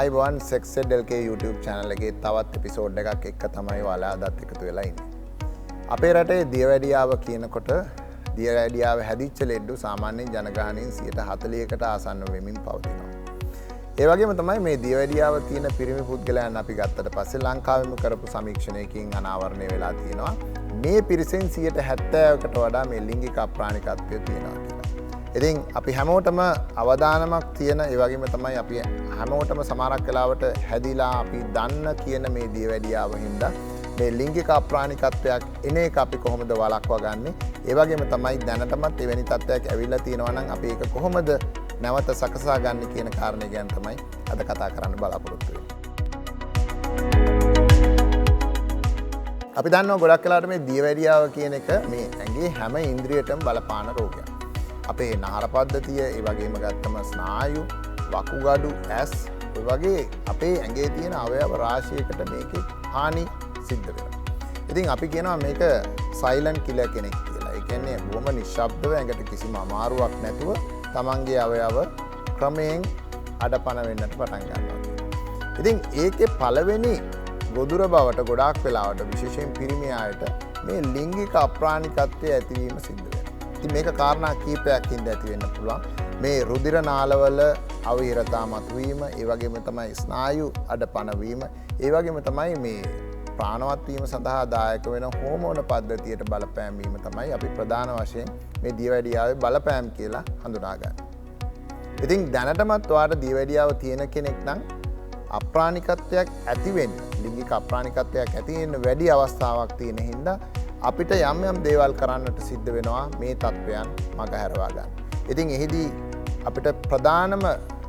අයිබෝන් සෙක්සෙඩ් LK YouTube channel එකේ තවත් එපිසෝඩ් එකක් එක්ක තමයි ඔයාලා අදත් එකතු වෙලා ඉන්නේ. අපේ රටේ දියවැඩියාව කියනකොට දියවැඩියාව හැදිච්ච ලෙඩ්ඩු සාමාන්‍යයෙන් ජනගහනයෙන් 40%කට ආසන්න වෙමින් පවතිනවා. ඒ වගේම තමයි මේ දියවැඩියාව තියෙන පිරිමි පුද්ගලයන් අපි ගත්තට පස්සේ ලංකාවෙම කරපු සමීක්ෂණයකින් අනාවරණය වෙලා තියෙනවා. මේ පිරිසෙන් 70%කට වඩා මේ ලිංගික අප්‍රාණිකත්වය තියෙනවා කියලා. ඉතින් අපි හැමෝටම අවදානමක් තියෙන ඒ වගේම තමයි අපි හැමෝටම සමහරක් වෙලාවට හැදිලා අපි දන්න කියන මේ දියවැඩියාව හින්දා මේ ලිංගික අප්‍රාණිකත්වයක් එන එක අපි කොහොමද වළක්වා ගන්නෙ? ඒ වගේම තමයි දැනටමත් එවැනි තත්ත්වයක් ඇවිල්ලා තියෙනවා නම් අපි ඒක කොහොමද නැවත සකසා ගන්න කියන කාරණේ ගැන තමයි අද කතා කරන්න බලාපොරොත්තු වෙන්නේ. අපි දන්නවා ගොඩක් වෙලාවට මේ දියවැඩියාව කියන එක මේ ඇඟේ හැම ඉන්ද්‍රියටම බලපාන රෝගයක්. අපේ නහර පද්ධතිය, ඒ වගේම ගත්තම ස්නායු, වකුගඩු, ඇස්, ඒ වගේ අපේ ඇඟේ තියෙන අවයව රාශියකට මේකේ හානි සිද්ධ වෙනවා. ඉතින් අපි කියනවා මේක සයිලන්ට් කිලර් කෙනෙක් කියලා. ඒ කියන්නේ බොහොම නිශ්ශබ්දව ඇඟට කිසිම අමාරුවක් නැතුව තමන්ගේ අවයව ක්‍රමයෙන් අඩපණ වෙන්නට පටන් ගන්නවා. ඉතින් ඒකේ පළවෙනි ගොදුර බවට ගොඩාක් වෙලාවට විශේෂයෙන් පිරිමි අයට මේ ලිංගික අප්‍රාණිකත්වයේ ඇතිවීම සිද්ධ වෙනවා. ඉතින් මේක කාරණා කීපයකින් ඇති වෙන්න පුළුවන්. මේ රුධිර නාලවල අවහිරතා මතුවීම, ඒ වගේම තමයි ස්නායු අඩපණ වීම, ඒ වගේම තමයි මේ ප්‍රාණවත් වීම සඳහා දායක වෙන හෝමෝන පද්ධතියට බලපෑම් වීම තමයි අපි ප්‍රධාන වශයෙන් මේ දියවැඩියාවේ බලපෑම් කියලා හඳුනාගන්නේ. ඉතින් දැනටමත් ඔයාලට දියවැඩියාව තියෙන කෙනෙක් නම් අප්‍රාණිකත්වයක් ඇති වෙන්නේ, ලිංගික අප්‍රාණිකත්වයක් ඇති වෙන්න වැඩි අවස්ථාවක් තියෙන හින්දා අපිට යම් යම් දේවල් කරන්නට සිද්ධ වෙනවා මේ තත්ත්වයන් මගහැරවා ගන්න. ඉතින් එහිදී අපිට ප්‍රධානම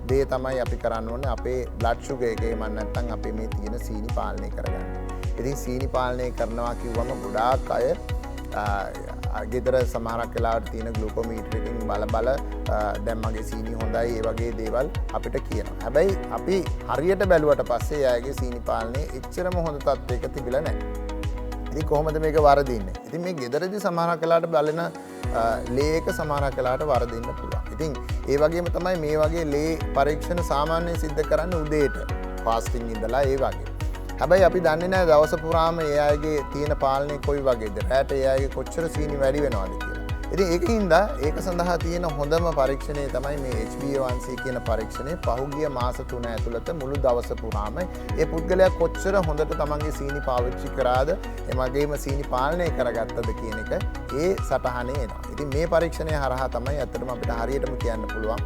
දේ තමයි අපි කරන්න ඕනේ අපේ බ්ලඩ් ෂුගර් එකේ මන් නැත්තම් අපේ මේ තියෙන සීනි පාලනය කරගන්න. ඉතින් සීනි පාලනය කරනවා කිව්වම ගොඩාක් අය ගෙදර සමහරක් වෙලාවට තියෙන ග්ලූකෝමීටර් එකකින් බල දැන් මගේ සීනි හොඳයි ඒ වගේ දේවල් අපිට කියනවා. හැබැයි අපි හරියට බැලුවට පස්සේ එයාගේ සීනි පාලනය එච්චරම හොඳ තත්ත්වයක තිබිලා නැහැ. ඉතින් කොහොමද මේක වරදින්නේ? ඉතින් මේ ගෙදරදී සමහරක් වෙලාවට බලන ලේ එක සමහරක් වෙලාවට වරදින්න පුළුවන්. ඉතින් ඒ වගේම තමයි මේ වගේ ලේ පරීක්ෂණ සාමාන්‍යයෙන් සිද්ධ කරන්නේ උදේට ෆාස්ටිං ඉඳලා ඒ වගේ. හැබැයි අපි දන්නේ නැහැ දවස පුරාම ඒ අයගේ තියෙන පාලනය කොයි වගේද, රැට ඒ අයගේ කොච්චර සීනි වැඩි වෙනවද කියලා. ඉතින් ඒකින්ද ඒක සඳහා තියෙන හොඳම පරීක්ෂණය තමයි මේ HbA1c කියන පරීක්ෂණය. පහුගිය මාස 3 ඇතුළත මුළු දවස පුරාම ඒ පුද්ගලයා කොච්චර හොඳට තමන්ගේ සීනි පාවිච්චි කරාද, එමගේම සීනි පාලනය කරගත්තද කියන එක ඒ සටහනේ එනවා. ඉතින් මේ පරීක්ෂණය හරහා තමයි ඇත්තටම අපිට හරියටම කියන්න පුළුවන්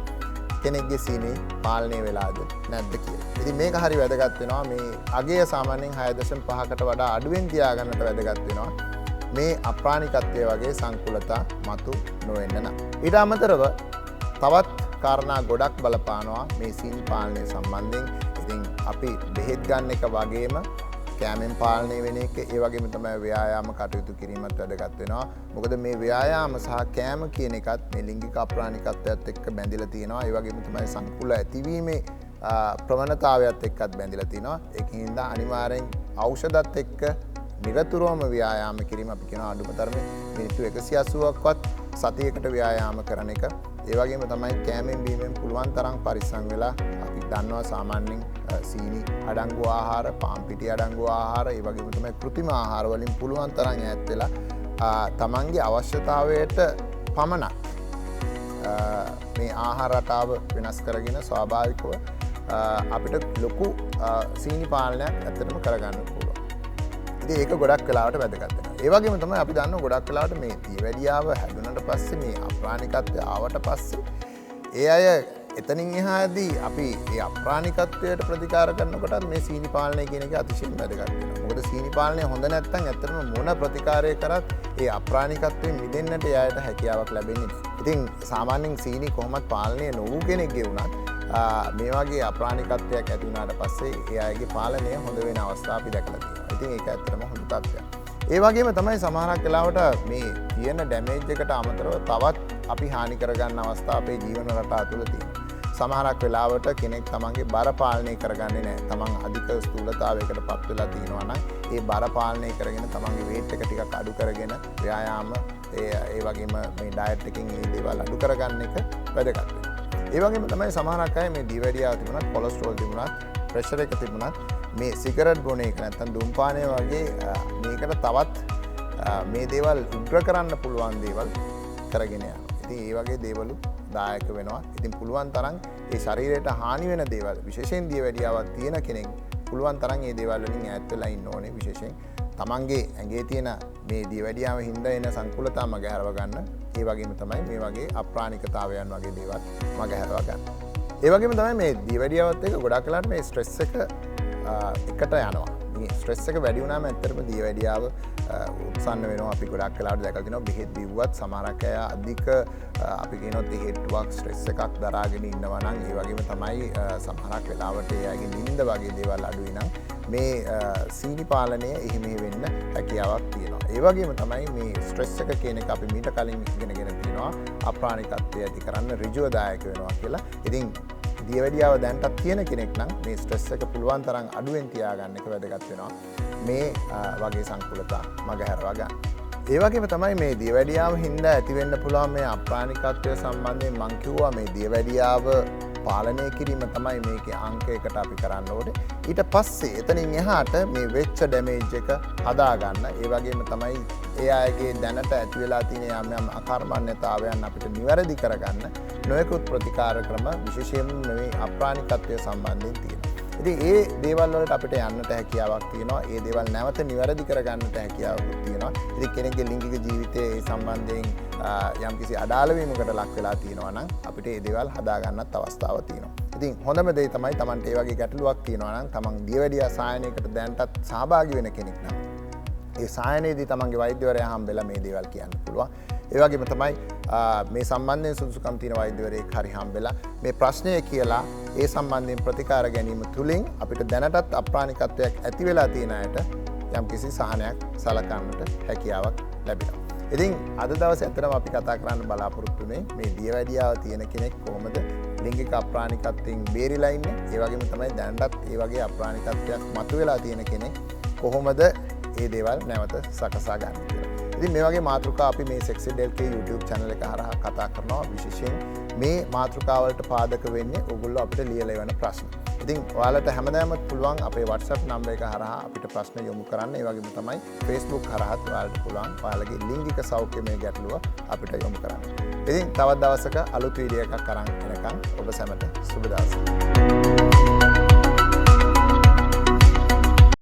කෙනෙක්ගේ සීනි පාලනය වෙලාද නැද්ද කියලා. ඉතින් මේක හරි වැදගත් වෙනවා. මේ අගය සාමාන්‍යයෙන් 6.5කට වඩා අඩුවෙන් තියාගන්නට වැදගත් වෙනවා. මේ අප්‍රාණිකත්වය වගේ සංකුලතා මතු නොවෙන්න නම්. ඊට අමතරව තවත් කාරණා ගොඩක් බලපානවා මේ සීනි පාලනය සම්බන්ධයෙන්. ඉතින් අපි බෙහෙත් ගන්න එක වගේම කෑමෙන් පාලනය වෙන එක, ඒ වගේම තමයි ව්‍යායාම කටයුතු කිරීමත් වැදගත් වෙනවා. මොකද මේ ව්‍යායාම සහ කෑම කියන එකත් මේ ලිංගික අප්‍රාණිකත්වයත් එක්ක බැඳිලා තියෙනවා. ඒ වගේම තමයි සංකුල ඇතිවීමේ ප්‍රවණතාවයත් එක්කත් බැඳිලා තියෙනවා. ඒකින්ද අනිවාර්යෙන් ඖෂධත් එක්ක නිරතුරුවම ව්‍යායාම කිරීම අපි කියන අඩුම තරමේ මිනිත්තු 180ක්වත් සතියකට ව්‍යායාම කරන එක. ඒ වගේම තමයි කෑමෙන් බීමෙන් පුළුවන් තරම් පරිස්සම් වෙලා අපි දන්නවා සාමාන්‍යයෙන් සීනි අඩංගු ආහාර, පාන් පිටි අඩංගු ආහාර, ඒ වගේම තමයි කෘත්‍රිම ආහාර වලින් පුළුවන් තරම් ඈත් වෙලා තමන්ගේ අවශ්‍යතාවයට පමණක් මේ ආහාර රටාව වෙනස් කරගෙන ස්වාභාවිකව අපිට ලොකු සීනි පාලනයක් ඇත්තටම කරගන්න පුළුවන්. ඉතින් ඒක ගොඩක් වෙලාවට වැදගත් වෙනවා. ඒ වගේම තමයි අපි දන්නවා ගොඩක් වෙලාවට මේ දියවැඩියාව හැදුනට පස්සේ, මේ අප්‍රාණිකත්වය ආවට පස්සේ ඒ අය එතනින් එහාදී අපි මේ අප්‍රාණිකත්වයට ප්‍රතිකාර කරනකොටත් මේ සීනි පාලනය කියන එක අතිශයින් වැදගත් වෙනවා. මොකද සීනි පාලනය හොඳ නැත්නම් ඇත්තටම මොන ප්‍රතිකාරය කරත් ඒ අප්‍රාණිකත්වයෙන් මිදෙන්නට එයාට හැකියාවක් ලැබෙන්නේ නැහැ. ඉතින් සාමාන්‍යයෙන් සීනි කොහොමත් පාලනය නොවූ කෙනෙක්ගේ වුණත් මේ වගේ අප්‍රාණිකත්වයක් ඇති වුණාට පස්සේ ඒ අයගේ පාලනය හොඳ වෙන අවස්ථා අපි දැකලා තියෙනවා. ඉතින් ඒක ඇත්තටම හොඳ තත්ත්වයක්. ඒ වගේම තමයි සමහරක් වෙලාවට මේ තියෙන ඩැමේජ් එකට අමතරව තවත් අපි හානි කරගන්න අවස්ථා අපේ ජීවන රටාව තුළ තියෙනවා. සමහරක් වෙලාවට කෙනෙක් තමන්ගේ බර පාලනය කරගන්නේ නැහැ. තමන් අධික ස්ථූලතාවයකට පත් වෙලා තියෙනවා නම් ඒ බර පාලනය කරගෙන තමන්ගේ weight එක ටිකක් අඩු කරගෙන ව්‍යායාම ඒ වගේම මේ ඩයට් එකකින් මේ දේවල් අඩු කරගන්න එක වැදගත් වෙනවා. ඒ වගේම තමයි සමහරක් අය මේ දියවැඩියාව තිබුණත් කොලෙස්ටරෝල් තිබුණත් ප්‍රෙෂර් එක තිබුණත් මේ සිගරට් බොන එක නැත්නම් ධූම්පානය වගේ මේකට තවත් මේ දේවල් උග්‍ර කරන්න පුළුවන් දේවල් කරගෙන යනවා. ඉතින් ඒ වගේ දේවලු දායක වෙනවා. ඉතින් පුළුවන් තරම් ඒ ශරීරයට හානි වෙන දේවල් විශේෂයෙන් දියවැඩියාවක් තියෙන කෙනෙක් පුළුවන් තරම් මේ දේවල් වලින් ඈත් වෙලා ඉන්න ඕනේ. විශේෂයෙන් තමන්ගේ ඇඟේ තියෙන මේ දියවැඩියාව හින්දා එන සංකුලතා මගහැරව ගන්න. ඒ වගේම තමයි මේ වගේ අප්‍රාණිකතාවයන් වගේ දේවල් මගහැරව ගන්න. ඒ වගේම තමයි මේ දියවැඩියාවත් එක්ක ගොඩක් වෙලාවට මේ ස්ට්‍රෙස් එක එකට යනවා. මේ ස්ට්‍රෙස් එක වැඩි වුණාම ඇත්තටම දියවැඩියාව උත්සන්න වෙනවා. අපි ගොඩක් වෙලාවට දැකලා තිනවා බෙහෙත් බිව්වත් සමහරක් අය අධික අපි කියනොත් හෙඩ් වර්ක් ස්ට්‍රෙස් එකක් දරාගෙන ඉන්නවා නම් ඒ වගේම තමයි සමහරක් වෙලාවට ඒ අයගේ නිින්ද වගේ දේවල් අඩුයි නම් මේ සීනි පාලනය එහෙම වෙන්න හැකියාවක් තියෙනවා. ඒ වගේම තමයි මේ ස්ට්‍රෙස් එක කියන එක අපි මීට කලින් ඉගෙනගෙන තියෙනවා අප්‍රාණිකත්වය ඇති කරන්න ඍජුව දායක වෙනවා කියලා. ඉතින් දියවැඩියාව දැන්ටත් තියෙන කෙනෙක් නම් මේ ස්ට්‍රෙස් එක පුළුවන් තරම් අඩුවෙන් තියාගන්න එක වැදගත් වෙනවා. මේ වගේ සංකුලතා මගහැරවා ගන්න. ඒ වගේම තමයි මේ දියවැඩියාව හින්දා ඇතිවෙන්න පුළුවන් මේ අප්‍රාණිකත්වය සම්බන්ධයෙන් මං කිව්වා මේ දියවැඩියාව පාලනය කිරීම තමයි මේකේ අංකයකට අපි කරන්න ඕනේ. ඊට පස්සේ එතනින් එහාට මේ වෙච්ච ඩැමේජ් එක හදාගන්න. ඒ වගේම තමයි ඒ අයගේ දැනට ඇති වෙලා තියෙන යම් යම් අකර්මණ්‍යතාවයන් අපිට නිවැරදි කරගන්න නොයෙකුත් ප්‍රතිකාර ක්‍රම විශේෂයෙන්ම මේ අප්‍රාණිකත්වය සම්බන්ධයෙන් තියෙනවා. ඉතින් ඒ දේවල් වලට අපිට යන්නට හැකියාවක් තියෙනවා. ඒ දේවල් නැවත නිවැරදි කරගන්නට හැකියාවක් තියෙනවා. ඉතින් කෙනෙක්ගේ ලිංගික ජීවිතයේ ඒ සම්බන්ධයෙන් යම්කිසි අඩාල වීමකට ලක් වෙලා තියෙනවා නම් අපිට ඒ දේවල් හදා ගන්නත් අවස්ථාවක් තියෙනවා. ඉතින් හොඳම දේ තමයි Tamanට ඒ වගේ ගැටලුවක් තියෙනවා නම් Taman දියවැඩියා සායනයකට දැන්ටත් සහභාගී වෙන කෙනෙක් නම් ඒ සායනයේදී තමන්ගේ වෛද්‍යවරයා හම්බෙලා මේ දේවල් කියන්න පුළුවන්. ඒ වගේම තමයි මේ සම්බන්ධයෙන් සුදුසුකම් තියෙන වෛද්‍යවරයෙක් හරි හම්බෙලා මේ ප්‍රශ්නය කියලා ඒ සම්බන්ධයෙන් ප්‍රතිකාර ගැනීම තුළින් අපිට දැනටත් අප්‍රාණිකත්වයක් ඇති වෙලා තියෙන අයට යම්කිසි සහනයක් සලකන්නට හැකියාවක් ලැබෙනවා. ඉතින් අද දවසේ ඇත්තටම අපි කතා කරන්න බලාපොරොත්තු වෙන්නේ මේ දියවැඩියාව තියෙන කෙනෙක් කොහොමද ලිංගික අප්‍රාණිකත්වයෙන් බේරිලා ඉන්නේ. ඒ වගේම තමයි දැනටත් ඒ වගේ අප්‍රාණිකත්වයක් මතුවලා තියෙන කෙනෙක් කොහොමද ඒ දේවල් නැවත සකසා ගන්න කියලා. ඉතින් මේ වගේ මාතෘකා අපි මේ Sexy.lk YouTube channel එක හරහා කතා කරනවා. විශේෂයෙන් මේ මාතෘකාවලට පාදක වෙන්නේ ඔයගොල්ලෝ අපිට ලියලා එවන ප්‍රශ්න. ඉතින් ඔයාලට හැමදාම පුළුවන් අපේ WhatsApp නම්බර් එක හරහා අපිට ප්‍රශ්න යොමු කරන්න. ඒ වගේම තමයි Facebook හරහාත් ඔයාලට පුළුවන් ඔයාලගේ ලිංගික සෞඛ්‍යමය ගැටලුව අපිට යොමු කරන්න. ඉතින් තවත් දවසක අලුත් වීඩියෝ එකක් අරන් එනකන් ඔබ සැමට සුබ දවසක්.